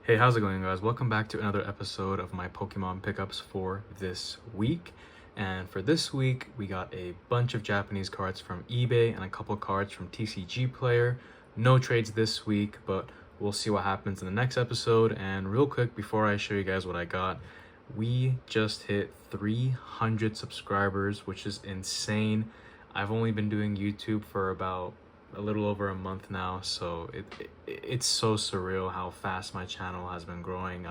Hey, how's it going, guys? Welcome back to another episode of my Pokemon pickups for this week. And for this week, we got a bunch of Japanese cards from eBay and a couple cards from TCG Player. No trades this week, but we'll see what happens in the next episode. And real quick, before I show you guys what I got, we just hit 300 subscribers, which is insane. I've only been doing YouTube for about a little over a month now, so it's so surreal how fast my channel has been growing.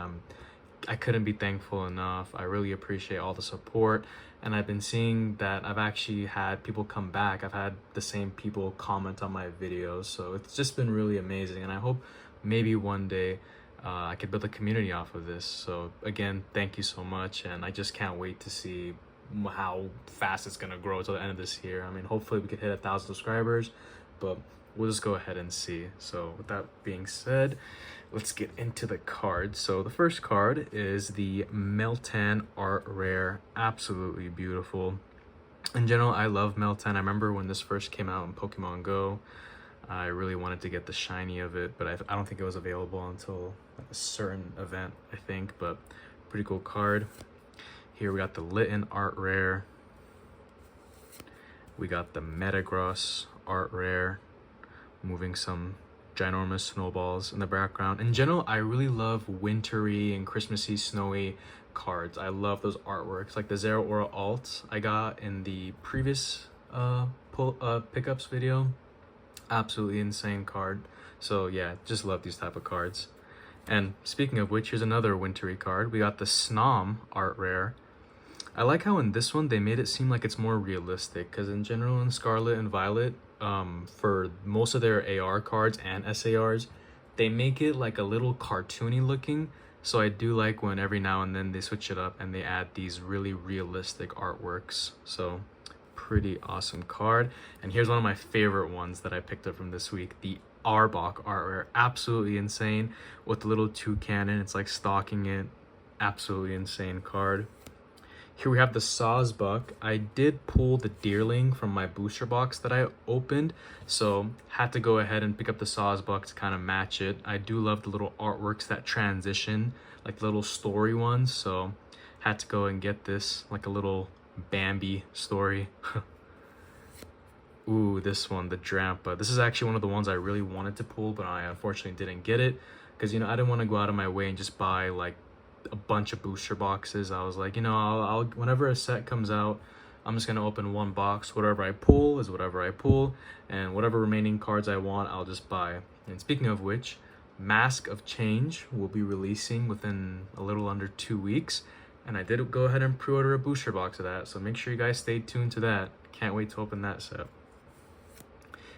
I couldn't be thankful enough. I really appreciate all the support, and I've been seeing that I've actually had people come back. I've had the same people comment on my videos, so it's just been really amazing, and I hope maybe one day I could build a community off of this. So again, thank you so much, and I just can't wait to see how fast it's gonna grow till the end of this year. I mean, hopefully we could hit 1,000 subscribers, but we'll just go ahead and see. So with that being said, let's get into the cards. So the first card is the Meltan Art Rare. Absolutely beautiful. In general, I love Meltan. I remember when this first came out in Pokemon Go, I really wanted to get the shiny of it, but I don't think it was available until like a certain event, I think. But pretty cool card. Here we got the Litten Art Rare. We got the Metagross Art Rare, moving some ginormous snowballs in the background. In general, I really love wintry and Christmassy snowy cards. I love those artworks, like the Zeraora Alt I got in the previous pickups video. Absolutely insane card. So yeah, just love these type of cards. And speaking of which, here's another wintry card. We got the Snom Art Rare. I like how in this one they made it seem like it's more realistic, because in general in Scarlet and Violet, for most of their AR cards and SARs, they make it like a little cartoony looking. So I do like when every now and then they switch it up and they add these really realistic artworks. So pretty awesome card. And here's one of my favorite ones that I picked up from this week, the Arbok Art Rare. Absolutely insane with the little toucan, it's like stalking it. Absolutely insane card. Here we have the Sawsbuck. I did pull the Deerling from my booster box that I opened, so had to go ahead and pick up the Sawsbuck to kind of match it. I do love the little artworks that transition, like little story ones, so had to go and get this, like a little Bambi story. Ooh, this one, the Drampa. This is actually one of the ones I really wanted to pull, but I unfortunately didn't get it, because, you know, I didn't want to go out of my way and just buy, like, a bunch of booster boxes. I was like, you know, I'll whenever a set comes out, I'm just gonna open one box. Whatever I pull is whatever I pull, and whatever remaining cards I want, I'll just buy. And speaking of which, Mask of Change will be releasing within a little under 2 weeks, and I did go ahead and pre-order a booster box of that, so make sure you guys stay tuned to that. Can't wait to open that set.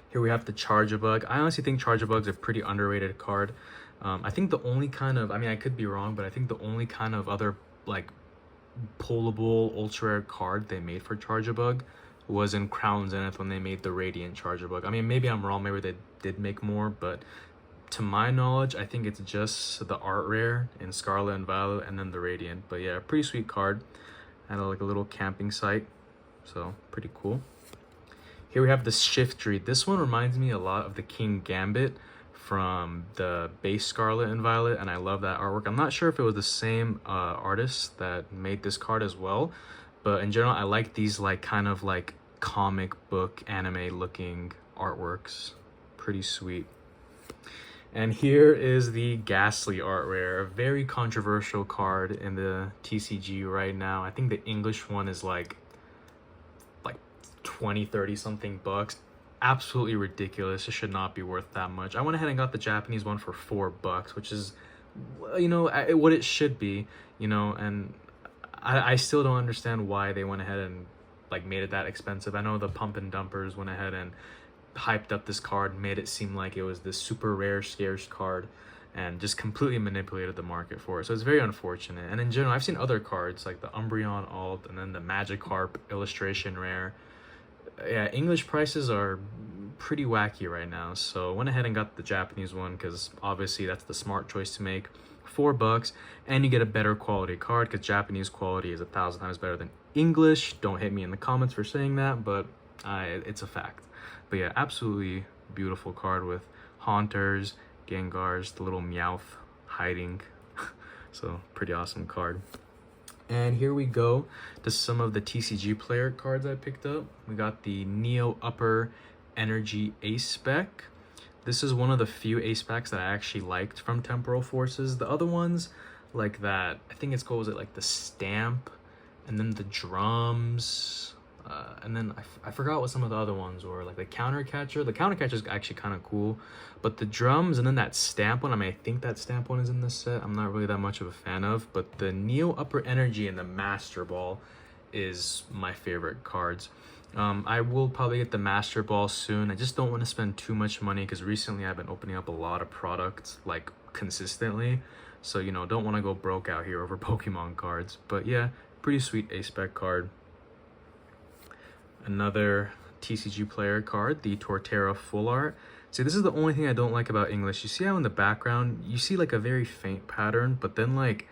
Here we have the Charjabug. I honestly think Charjabug's a pretty underrated card. I think the only kind of, I mean, I could be wrong, but I think the only kind of other, like, pullable ultra rare card they made for Charjabug was in Crown Zenith when they made the Radiant Charjabug. I mean, maybe I'm wrong, maybe they did make more, but to my knowledge, I think it's just the Art Rare in Scarlet and Violet and then the Radiant. But yeah, pretty sweet card. And like a little camping site, so pretty cool. Here we have the Shiftry. This one reminds me a lot of the King Gambit from the base Scarlet and Violet, and I love that artwork. I'm not sure if it was the same artist that made this card as well, but in general, I like these like kind of like comic book anime looking artworks. Pretty sweet. And here is the Ghastly Art Rare, a very controversial card in the TCG right now. I think the English one is like 20-30 something bucks. Absolutely ridiculous. It should not be worth that much. I went ahead and got the Japanese one for $4, which is, you know, what it should be, you know, and I still don't understand why they went ahead and like made it that expensive. I know the Pump and Dumpers went ahead and hyped up this card, made it seem like it was this super rare, scarce card, and just completely manipulated the market for it. So it's very unfortunate. And in general, I've seen other cards like the Umbreon Alt and then the Magikarp Illustration Rare. Yeah, English prices are pretty wacky right now, so went ahead and got the Japanese one because obviously that's the smart choice to make. $4, and you get a better quality card because Japanese quality is 1,000 times better than English. Don't hit me in the comments for saying that, but it's a fact. But yeah, absolutely beautiful card with Haunters, Gengars, the little Meowth hiding. So pretty awesome card. And here we go to some of the TCG player cards I picked up. We got the Neo Upper Energy Ace Spec. This is one of the few ace packs that I actually liked from Temporal Forces. The other ones, like that, I think it's called, was it like the Stamp, and then the Drums, and then I forgot what some of the other ones were, like the Counter Catcher. The Counter Catcher is actually kind of cool, but the Drums and then that Stamp one, I mean, I think that Stamp one is in this set. I'm not really that much of a fan of, but the Neo Upper Energy and the Master Ball is my favorite cards. I will probably get the Master Ball soon. I just don't want to spend too much money because recently I've been opening up a lot of products like consistently. So, you know, don't want to go broke out here over Pokemon cards. But yeah, pretty sweet ace spec card. Another TCG player card, the Torterra Full Art. See, this is the only thing I don't like about English. You see how in the background, you see like a very faint pattern, but then like,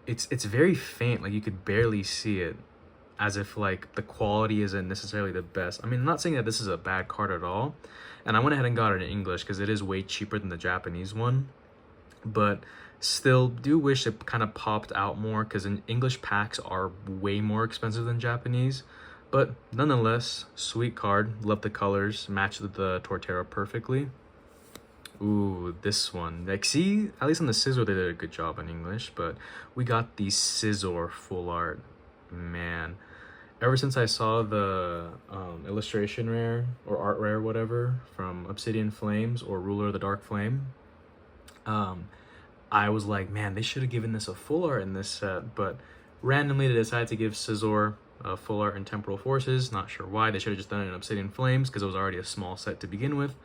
it's very faint, like you could barely see it. As if like the quality isn't necessarily the best. I mean, I'm not saying that this is a bad card at all, and I went ahead and got it in English because it is way cheaper than the Japanese one, but still do wish it kind of popped out more because in English packs are way more expensive than Japanese. But nonetheless, sweet card. Love the colors, match the Torterra perfectly. Ooh, this one, like, see, at least on the Scizor they did a good job in English, but we got the Scizor Full Art. Man, ever since I saw the illustration rare or art rare, whatever, from Obsidian Flames or Ruler of the Dark Flame, I was like, man, they should have given this a full art in this set, but randomly they decided to give Scizor a full art in Temporal Forces. Not sure why. They should have just done it in Obsidian Flames because it was already a small set to begin with,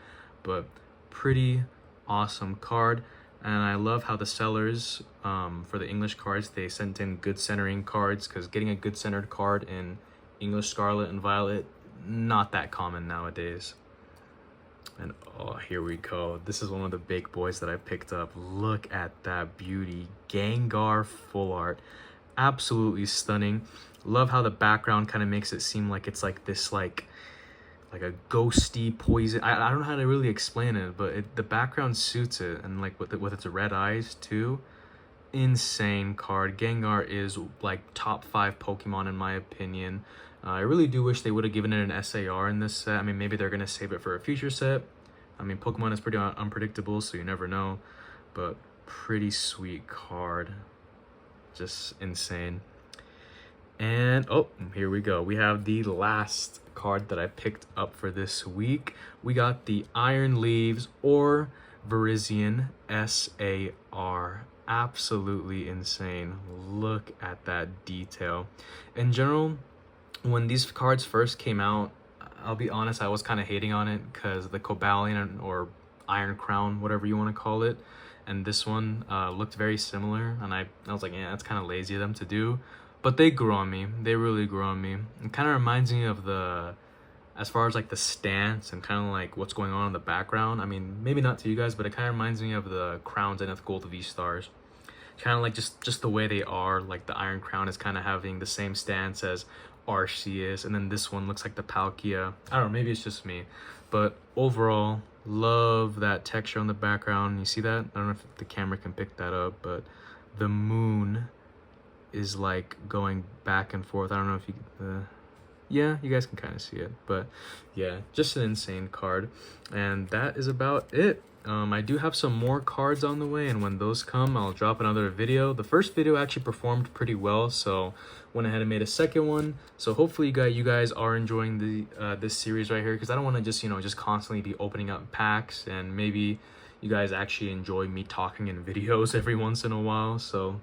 but pretty awesome card. And I love how the sellers, for the English cards, they sent in good centering cards, because getting a good centered card in English Scarlet and Violet, not that common nowadays. And oh, here we go. This is one of the big boys that I picked up. Look at that beauty. Gengar Full Art. Absolutely stunning. Love how the background kind of makes it seem like it's like this like a ghosty poison. I don't know how to really explain it, but the background suits it, and like with its red eyes too. Insane card. Gengar is like top 5 Pokemon in my opinion. I really do wish they would have given it an SAR in this set. I mean, maybe they're gonna save it for a future set. I mean, Pokemon is pretty unpredictable, so you never know, but pretty sweet card. Just insane. And oh, here we go. We have the last card that I picked up for this week. We got the Iron Leaves or Virizion SAR. Absolutely insane. Look at that detail. In general, when these cards first came out, I'll be honest, I was kind of hating on it because the Cobalion or Iron Crown, whatever you want to call it, and this one looked very similar, and I was like, yeah, that's kind of lazy of them to do. But they grew on me. They really grew on me. It kind of reminds me of as far as like the stance and kind of like what's going on in the background. I mean, maybe not to you guys, but it kind of reminds me of the Crowns and Gold V-Stars. Kind of like just the way they are. Like the Iron Crown is kind of having the same stance as Arceus, and then this one looks like the Palkia. I don't know, maybe it's just me. But overall, love that texture on the background. You see that? I don't know if the camera can pick that up, but the moon is like going back and forth. I don't know if you yeah, you guys can kind of see it, but yeah, just an insane card. And that is about it. I do have some more cards on the way, and when those come, I'll drop another video. The first video actually performed pretty well, so went ahead and made a second one. So hopefully you guys are enjoying the this series right here, because I don't want to just constantly be opening up packs, and maybe you guys actually enjoy me talking in videos every once in a while. So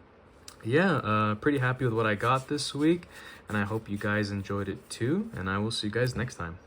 yeah, pretty happy with what I got this week, and I hope you guys enjoyed it too, and I will see you guys next time.